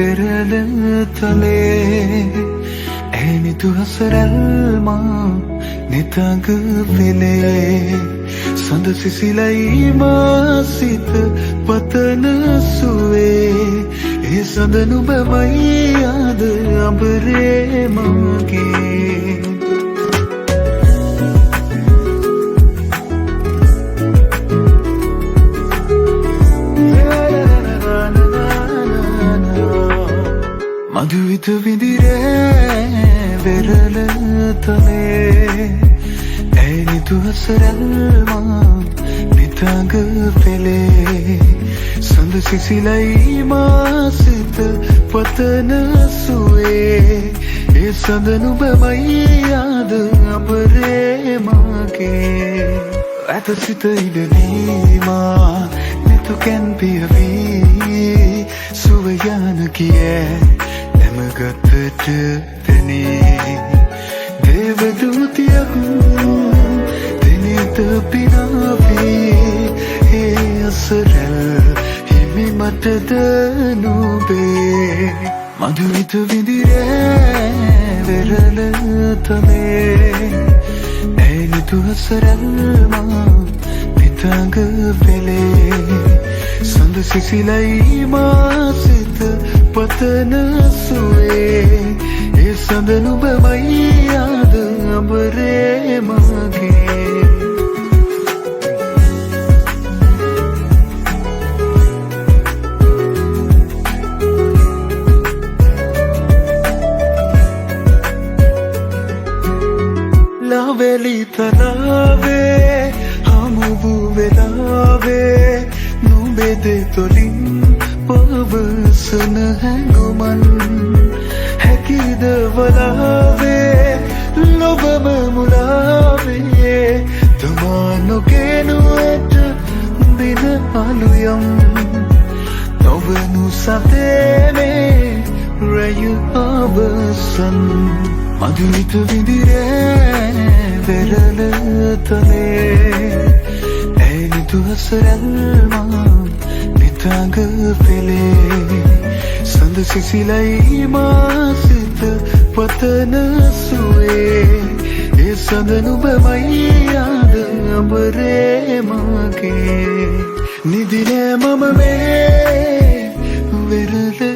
වෙරළ තලේ ඇනිතු හසරල්මා නිතඟ වෙලේ සඳ සිසිලයි මාසිත පතන සුවේ ඒ සඳ නුඹමයි ආද අඹරේ මගේ මధుවිත විදිරේ වෙරළ තලේ ඇනිතු හසරල්මා නිතඟ වෙලේ සඳ සිසිලයි මාසිත පතන සුවේ ඒ සඳ නුඹමයි ආද අඹරේ මගේ ඇත සිත ඉඩලීමා නිතු කැන් පියවී සුව යන කියේ නැමගතට තැනේ දේවදූතියක් දෙනිත පිනාවී ඒ අසරල් හිමි මටද නුබේ මధుවිත විදිරේ වෙරළ තලේ ඇනිතු හසරල්මා නිතඟ වෙලේ සඳ සිසිලයි මාසිත පතන සුවේ ඒ සඳ නුඹමයි ආද අඹරේ මගේ ලවෙලි තලාවේ හමුබු වෙලාවේ නුඹෙද තොලින් පවසන හැඟුමන් හැකිද වලාවේ ලොබම මුලාවේ තමා නොගෙනුවට දින අලුයම් නොවනු සතේනේ රැය අවසන් මధుවිත විදිරේ වෙරළ තලේ ඇනිතු හසරල්මා නිතඟ වෙලේ සඳ සිසිලයි මාසිත පතන සුවේ ඒ සඳ නුඹමයි ආද අඹරේ මගේ නිදිනෑ මම මේ වෙරළ